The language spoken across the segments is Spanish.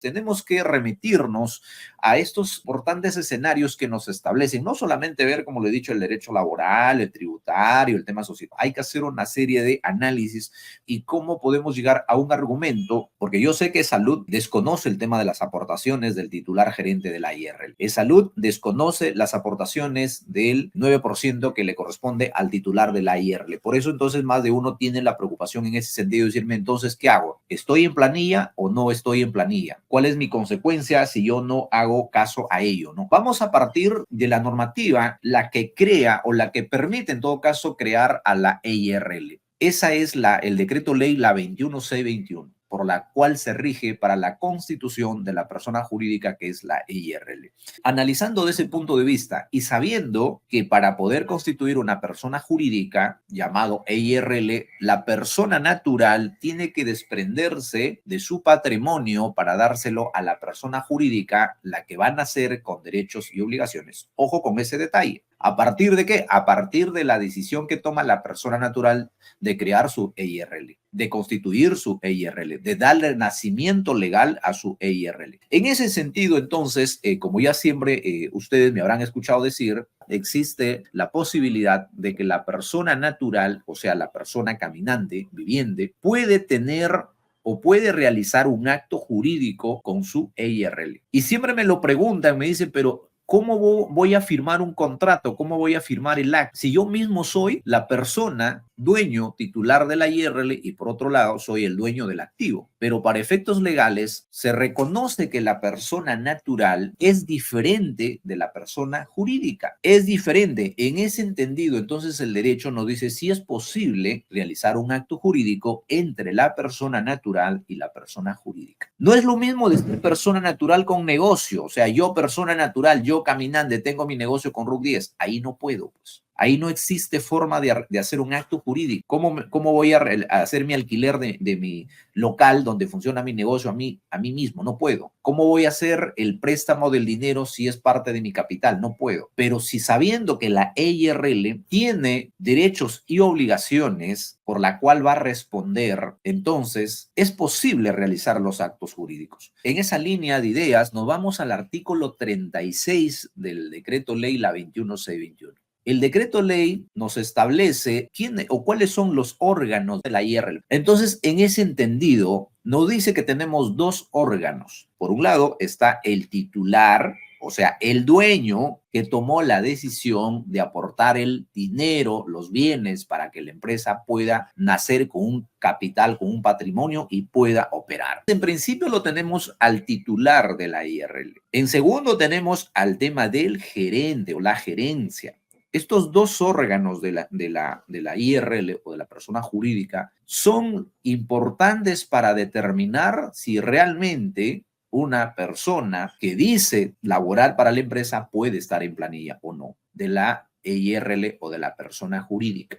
tenemos que remitirnos a estos importantes escenarios que nos establecen, no solamente ver, como le he dicho, el derecho laboral, el tributario, el tema social, hay que hacer una serie de análisis y cómo podemos llegar a un argumento, porque yo sé que Salud desconoce el tema de las aportaciones del titular gerente de la IRL. Salud desconoce las aportaciones del 9% que le corresponde al titular de la IRL. Por eso entonces más de uno tiene la preocupación en ese sentido de decirme, entonces, ¿qué hago? ¿Estoy en planilla o no estoy en planilla? ¿Cuál es mi consecuencia si yo no hago caso a ello, ¿no? Vamos a partir de la normativa, la que crea o la que permite en todo caso crear a la EIRL. Esa es el decreto ley, la 21C21, por la cual se rige para la constitución de la persona jurídica que es la EIRL. Analizando desde ese punto de vista y sabiendo que para poder constituir una persona jurídica llamado EIRL, la persona natural tiene que desprenderse de su patrimonio para dárselo a la persona jurídica, la que va a nacer con derechos y obligaciones. Ojo con ese detalle. ¿A partir de qué? A partir de la decisión que toma la persona natural de crear su EIRL, de constituir su EIRL, de darle nacimiento legal a su EIRL. En ese sentido, entonces, como ya siempre ustedes me habrán escuchado decir, existe la posibilidad de que la persona natural, o sea, la persona caminante, viviente, puede tener o puede realizar un acto jurídico con su EIRL. Y siempre me lo preguntan, me dicen, pero ¿cómo voy a firmar un contrato? ¿Cómo voy a firmar el acta? Si yo mismo soy la persona dueño titular de la IRL y por otro lado soy el dueño del activo. Pero para efectos legales se reconoce que la persona natural es diferente de la persona jurídica. Es diferente. En ese entendido, entonces el derecho nos dice si es posible realizar un acto jurídico entre la persona natural y la persona jurídica. No es lo mismo decir persona natural con negocio. O sea, yo persona natural, yo caminante, tengo mi negocio con RUC 10. Ahí no puedo, pues. Ahí no existe forma de hacer un acto jurídico. ¿Cómo voy a hacer mi alquiler de mi local donde funciona mi negocio a mí mismo? No puedo. ¿Cómo voy a hacer el préstamo del dinero si es parte de mi capital? No puedo. Pero si sabiendo que la EIRL tiene derechos y obligaciones por la cual va a responder, entonces es posible realizar los actos jurídicos. En esa línea de ideas nos vamos al artículo 36 del decreto ley la 21C21. El decreto ley nos establece quién o cuáles son los órganos de la IRL. Entonces, en ese entendido, nos dice que tenemos dos órganos. Por un lado está el titular, o sea, el dueño que tomó la decisión de aportar el dinero, los bienes, para que la empresa pueda nacer con un capital, con un patrimonio y pueda operar. En principio lo tenemos al titular de la IRL. En segundo tenemos al tema del gerente o la gerencia. Estos dos órganos de la IRL o de la persona jurídica son importantes para determinar si realmente una persona que dice laborar para la empresa puede estar en planilla o no de la IRL o de la persona jurídica.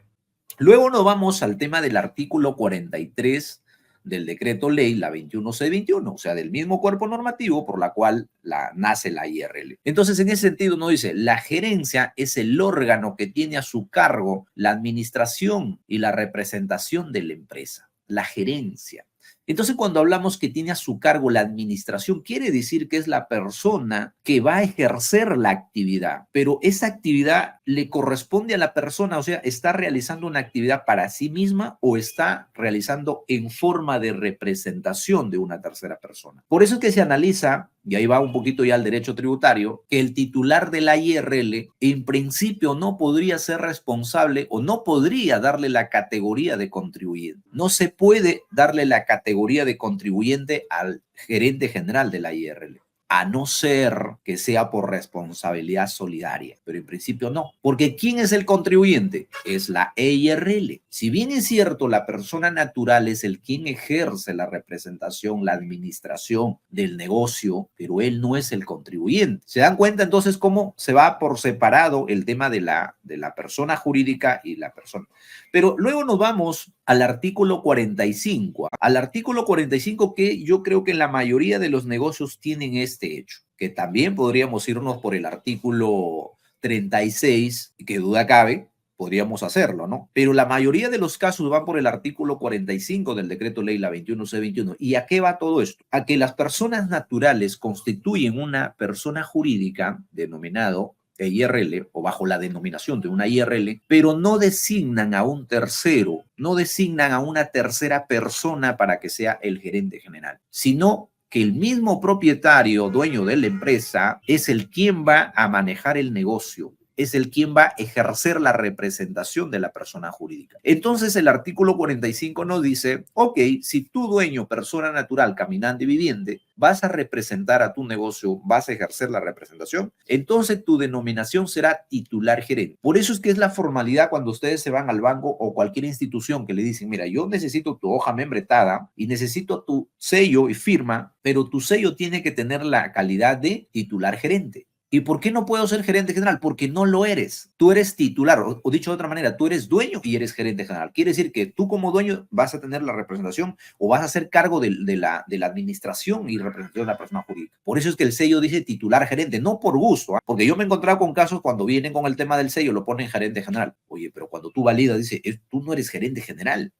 Luego nos vamos al tema del artículo 43 del decreto ley, la 21C21, o sea, del mismo cuerpo normativo por la cual nace la IRL. Entonces, en ese sentido, nos dice, la gerencia es el órgano que tiene a su cargo la administración y la representación de la empresa. La gerencia. Entonces, cuando hablamos que tiene a su cargo la administración, quiere decir que es la persona que va a ejercer la actividad, pero esa actividad le corresponde a la persona, o sea, está realizando una actividad para sí misma o está realizando en forma de representación de una tercera persona. Por eso es que se analiza, y ahí va un poquito ya el derecho tributario, que el titular de la IRL en principio no podría ser responsable o no podría darle la categoría de contribuyente. No se puede darle la categoría de contribuyente al gerente general de la IRL, a no ser que sea por responsabilidad solidaria, pero en principio no, porque ¿quién es el contribuyente? Es la EIRL. Si bien es cierto, la persona natural es el quien ejerce la representación, la administración del negocio, pero él no es el contribuyente. ¿Se dan cuenta entonces cómo se va por separado el tema de la persona jurídica y la persona? Pero luego nos vamos al artículo 45. Al artículo 45 que yo creo que la mayoría de los negocios tienen este hecho, que también podríamos irnos por el artículo 36, que duda cabe, podríamos hacerlo, ¿no? Pero la mayoría de los casos van por el artículo 45 del decreto ley la 21C21. ¿Y a qué va todo esto? A que las personas naturales constituyen una persona jurídica denominado IRL o bajo la denominación de una IRL, pero no designan a un tercero, no designan a una tercera persona para que sea el gerente general, sino que el mismo propietario, dueño de la empresa, es el quien va a manejar el negocio, es el quien va a ejercer la representación de la persona jurídica. Entonces el artículo 45 nos dice, ok, si tú dueño, persona natural, caminante y viviente, vas a representar a tu negocio, vas a ejercer la representación, entonces tu denominación será titular gerente. Por eso es que es la formalidad cuando ustedes se van al banco o cualquier institución que le dicen, mira, yo necesito tu hoja membretada y necesito tu sello y firma, pero tu sello tiene que tener la calidad de titular gerente. ¿Y por qué no puedo ser gerente general? Porque no lo eres. Tú eres titular, o dicho de otra manera, tú eres dueño y eres gerente general. Quiere decir que tú como dueño vas a tener la representación o vas a hacer cargo de la administración y representación de la persona jurídica. Por eso es que el sello dice titular gerente, no por gusto, ¿eh? Porque yo me he encontrado con casos cuando vienen con el tema del sello, lo ponen gerente general. Oye, pero cuando tú validas, dice, tú no eres gerente general.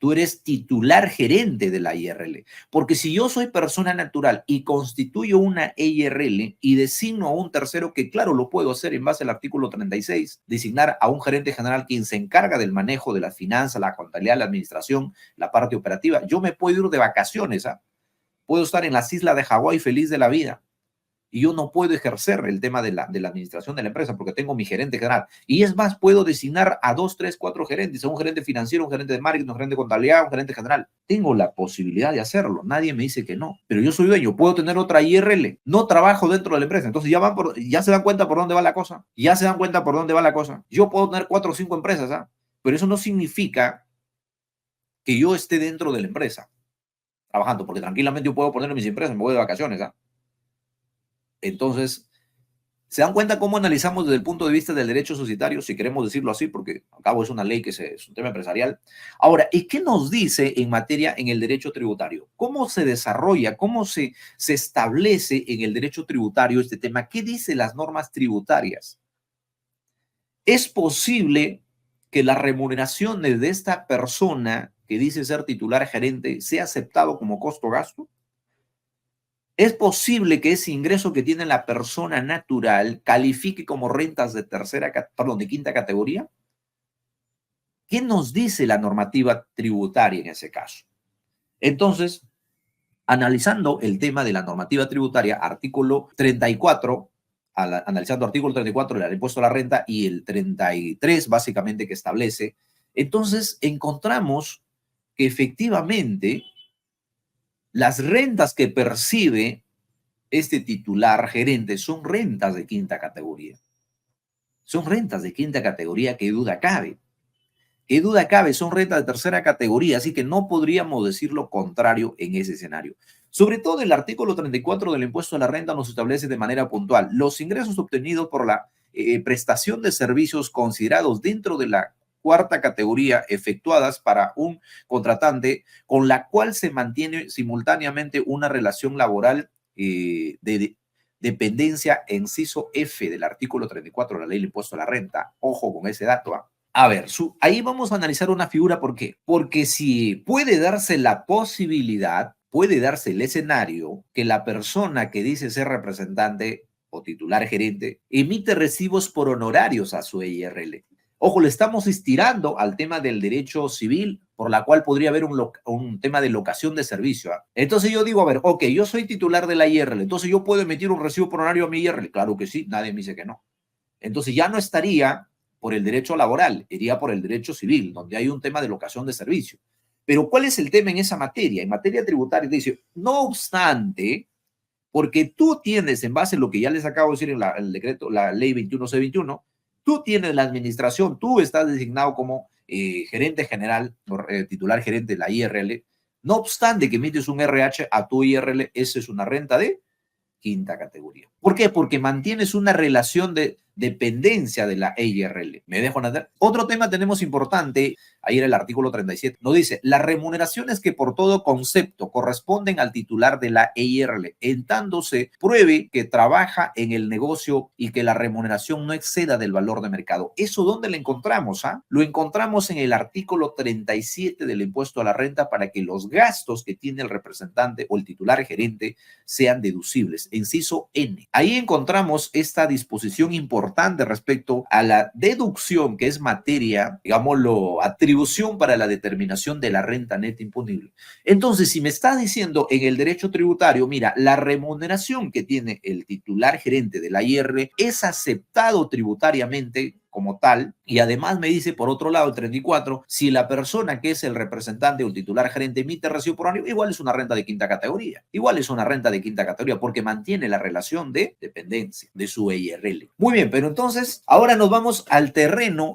Tú eres titular gerente de la IRL. Porque si yo soy persona natural y constituyo una IRL y designo a un tercero, que claro, lo puedo hacer en base al artículo 36, designar a un gerente general quien se encarga del manejo de las finanzas, la contabilidad, la administración, la parte operativa. Yo me puedo ir de vacaciones, ¿ah? Puedo estar en las islas de Hawái feliz de la vida. Y yo no puedo ejercer el tema de la administración de la empresa porque tengo mi gerente general. Y es más, puedo designar a 2, 3, 4 gerentes, a un gerente financiero, un gerente de marketing, un gerente de contabilidad, un gerente general. Tengo la posibilidad de hacerlo. Nadie me dice que no. Pero yo soy dueño, puedo tener otra IRL. No trabajo dentro de la empresa. Entonces ya se dan cuenta por dónde va la cosa. Ya se dan cuenta por dónde va la cosa. Yo puedo tener 4 o 5 empresas, ¿ah? Pero eso no significa que yo esté dentro de la empresa trabajando, porque tranquilamente yo puedo poner mis empresas, me voy de vacaciones, ¿ah? Entonces, ¿se dan cuenta cómo analizamos desde el punto de vista del derecho societario, si queremos decirlo así, porque a cabo es una ley que es un tema empresarial? Ahora, ¿y qué nos dice en materia en el derecho tributario? ¿Cómo se desarrolla, cómo se establece en el derecho tributario este tema? ¿Qué dicen las normas tributarias? ¿Es posible que las remuneraciones de esta persona que dice ser titular gerente sea aceptado como costo-gasto? ¿Es posible que ese ingreso que tiene la persona natural califique como rentas de de quinta categoría? ¿Qué nos dice la normativa tributaria en ese caso? Entonces, analizando el tema de la normativa tributaria, artículo 34, analizando artículo 34 del impuesto a la renta y el 33 básicamente que establece, entonces encontramos que efectivamente las rentas que percibe este titular gerente son rentas de quinta categoría. Son rentas de quinta categoría, qué duda cabe. Qué duda cabe, son rentas de tercera categoría, así que no podríamos decir lo contrario en ese escenario. Sobre todo el artículo 34 del impuesto a la renta nos establece de manera puntual los ingresos obtenidos por la prestación de servicios considerados dentro de la cuarta categoría efectuadas para un contratante con la cual se mantiene simultáneamente una relación laboral de dependencia, inciso F del artículo 34 de la ley del impuesto a la renta. Ojo con ese dato. A ver, ahí vamos a analizar una figura. ¿Por qué? Porque si puede darse la posibilidad, puede darse el escenario que la persona que dice ser representante o titular gerente emite recibos por honorarios a su IRL. Ojo, le estamos estirando al tema del derecho civil, por la cual podría haber un tema de locación de servicio. Entonces yo digo, a ver, ok, yo soy titular de la IRL, entonces yo puedo emitir un recibo por honorario a mi IRL. Claro que sí, nadie me dice que no. Entonces ya no estaría por el derecho laboral, iría por el derecho civil, donde hay un tema de locación de servicio. Pero ¿cuál es el tema en esa materia? En materia tributaria dice, no obstante, porque tú tienes, en base a lo que ya les acabo de decir en el decreto, la ley 21C21, tú tienes la administración, tú estás designado como gerente general, titular gerente de la IRL, no obstante que emites un RH a tu IRL, esa es una renta de quinta categoría. ¿Por qué? Porque mantienes una relación de dependencia de la EIRL. ¿Me dejo entender? Otro tema tenemos importante, ahí era el artículo 37, nos dice, las remuneraciones que por todo concepto corresponden al titular de la EIRL, en tanto se pruebe que trabaja en el negocio y que la remuneración no exceda del valor de mercado. ¿Eso dónde lo encontramos? Lo encontramos en el artículo 37 del impuesto a la renta para que los gastos que tiene el representante o el titular gerente sean deducibles. Inciso N. Ahí encontramos esta disposición importante respecto a la deducción, que es materia, digámoslo, atribución para la determinación de la renta neta imponible. Entonces, si me está diciendo en el derecho tributario, mira, la remuneración que tiene el titular gerente de la IR es aceptado tributariamente como tal, y además me dice, por otro lado, el 34, si la persona que es el representante o el titular gerente emite recibo por año, igual es una renta de quinta categoría, igual es una renta de quinta categoría, porque mantiene la relación de dependencia de su EIRL. Muy bien, pero entonces, ahora nos vamos al terreno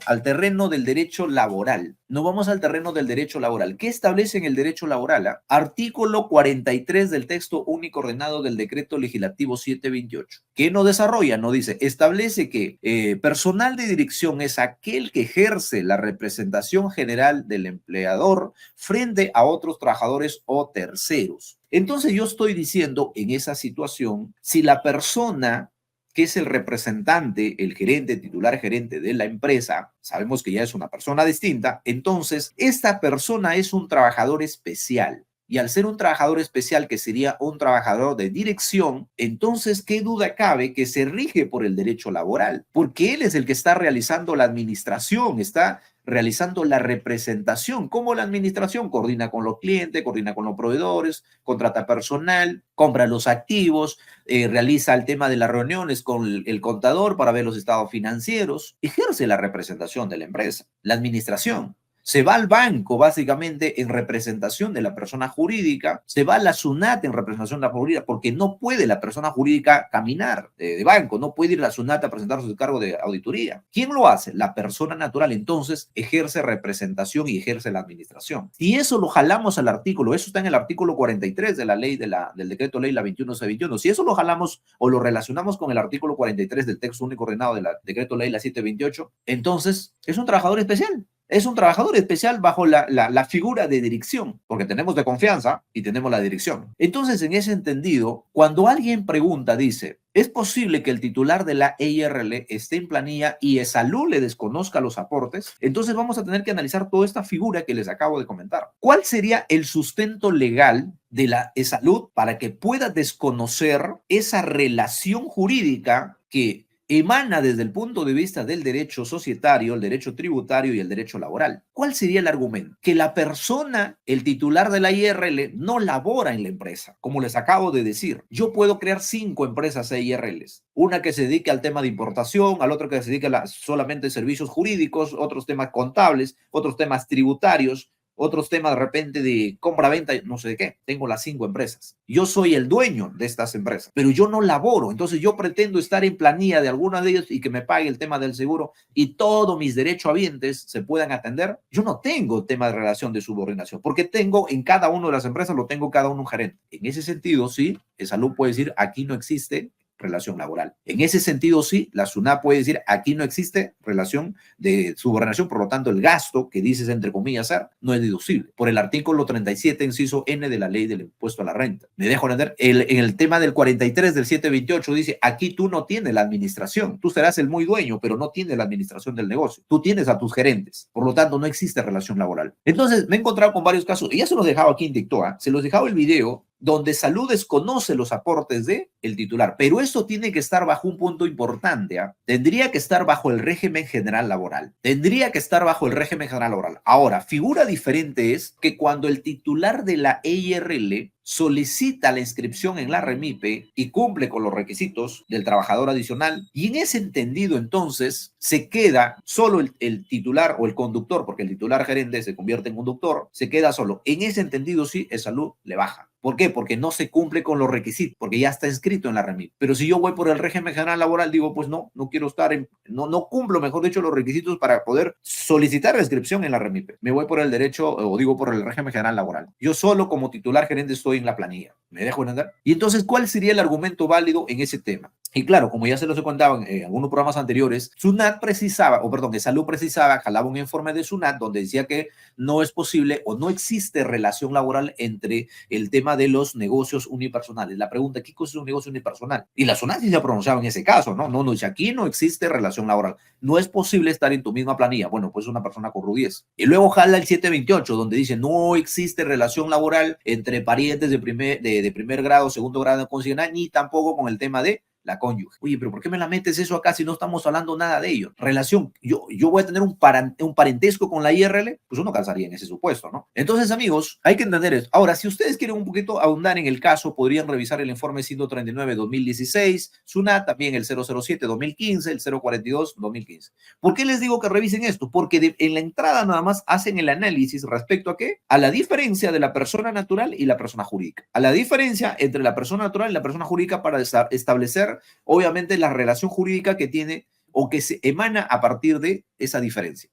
del derecho laboral. Nos vamos al terreno del derecho laboral. ¿Qué establece en el derecho laboral? Artículo 43 del texto único ordenado del decreto legislativo 728. ¿Qué no desarrolla? No dice, establece que personal de dirección es aquel que ejerce la representación general del empleador frente a otros trabajadores o terceros. Entonces yo estoy diciendo en esa situación, si la persona que es el representante, el gerente, titular gerente de la empresa, sabemos que ya es una persona distinta, entonces esta persona es un trabajador especial. Y al ser un trabajador especial, que sería un trabajador de dirección, entonces, ¿qué duda cabe que se rige por el derecho laboral? Porque él es el que está realizando la administración, está realizando la representación. ¿Cómo la administración? Coordina con los clientes, coordina con los proveedores, contrata personal, compra los activos, realiza el tema de las reuniones con el contador para ver los estados financieros, ejerce la representación de la empresa, la administración. Se va al banco básicamente en representación de la persona jurídica, se va a la SUNAT en representación de la jurídica, porque no puede la persona jurídica caminar de banco, no puede ir a la SUNAT a presentar su cargo de auditoría. ¿Quién lo hace? La persona natural. Entonces ejerce representación y ejerce la administración. Y eso lo jalamos al artículo, eso está en el artículo 43 de la ley del decreto ley la 21C21. Si eso lo jalamos o lo relacionamos con el artículo 43 del texto único ordenado del decreto ley la 728, entonces es un trabajador especial. Es un trabajador especial bajo la figura de dirección, porque tenemos de confianza y tenemos la dirección. Entonces, en ese entendido, cuando alguien pregunta, dice, ¿es posible que el titular de la EIRL esté en planilla y ESALU le desconozca los aportes? Entonces vamos a tener que analizar toda esta figura que les acabo de comentar. ¿Cuál sería el sustento legal de la ESALU para que pueda desconocer esa relación jurídica que emana desde el punto de vista del derecho societario, el derecho tributario y el derecho laboral? ¿Cuál sería el argumento? Que la persona, el titular de la IRL, no labora en la empresa. Como les acabo de decir, yo puedo crear 5 empresas IRLs. Una que se dedique al tema de importación, al otro que se dedique a solamente a servicios jurídicos, otros temas contables, otros temas tributarios, otros temas de repente de compra-venta, no sé de qué. Tengo las 5 empresas. Yo soy el dueño de estas empresas, pero yo no laboro. Entonces yo pretendo estar en planilla de alguna de ellas y que me pague el tema del seguro y todos mis derechohabientes se puedan atender. Yo no tengo tema de relación de subordinación, porque tengo en cada una de las empresas, lo tengo cada uno un gerente. En ese sentido, sí, ESALU puede decir, aquí no existe relación laboral. En ese sentido, sí, la SUNAT puede decir, aquí no existe relación de subordinación, por lo tanto, el gasto que dices, entre comillas, ser, no es deducible. Por el artículo 37, inciso N de la ley del impuesto a la renta. Me dejo entender, en el tema del 43 del 728 dice, aquí tú no tienes la administración, tú serás el muy dueño, pero no tienes la administración del negocio. Tú tienes a tus gerentes, por lo tanto, no existe relación laboral. Entonces, me he encontrado con varios casos, y ya se los dejaba aquí en Dictoa, se los dejaba el video, donde Salud desconoce los aportes de el titular, pero eso tiene que estar bajo un punto importante, ¿eh? Tendría que estar bajo el régimen general laboral, tendría que estar bajo el régimen general laboral. Ahora, figura diferente es que cuando el titular de la EIRL solicita la inscripción en la REMIPE y cumple con los requisitos del trabajador adicional, y en ese entendido entonces se queda solo el titular o el conductor, porque el titular gerente se convierte en conductor, se queda solo. En ese entendido sí, el Salud le baja. ¿Por qué? Porque no se cumple con los requisitos, porque ya está inscrito en la REMIP. Pero si yo voy por el régimen general laboral, digo, pues no quiero estar no cumplo, mejor dicho, los requisitos para poder solicitar la inscripción en la REMIP. Me voy por el derecho, o digo, por el régimen general laboral. Yo solo como titular gerente estoy en la planilla. ¿Me dejo entender? Y entonces, ¿cuál sería el argumento válido en ese tema? Y claro, como ya se los he contado en algunos programas anteriores, SUNAT precisaba, o perdón, que Salud precisaba, jalaba un informe de SUNAT donde decía que no es posible o no existe relación laboral entre el tema de los negocios unipersonales. La pregunta, ¿qué cosa es un negocio unipersonal? Y la SUNAT sí se ha pronunciado en ese caso, ¿no? No, dice, aquí no existe relación laboral. No es posible estar en tu misma planilla. Bueno, pues una persona con RU10. Y luego jala el 728, donde dice, no existe relación laboral entre parientes de primer grado, segundo grado de consanguinidad, ni tampoco con el tema de la cónyuge. Oye, pero ¿por qué me la metes eso acá si no estamos hablando nada de ello? Relación, yo voy a tener un parentesco con la IRL, pues uno calzaría en ese supuesto, ¿no? Entonces, amigos, hay que entender esto. Ahora, si ustedes quieren un poquito ahondar en el caso, podrían revisar el informe 139-2016, SUNAT, también el 007-2015, el 042-2015. ¿Por qué les digo que revisen esto? Porque en la entrada nada más hacen el análisis respecto a qué? A la diferencia de la persona natural y la persona jurídica. A la diferencia entre la persona natural y la persona jurídica para establecer obviamente la relación jurídica que tiene o que se emana a partir de esa diferencia.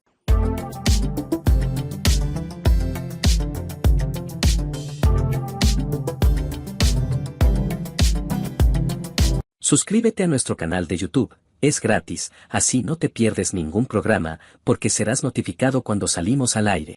Suscríbete a nuestro canal de YouTube, es gratis, así no te pierdes ningún programa, porque serás notificado cuando salimos al aire.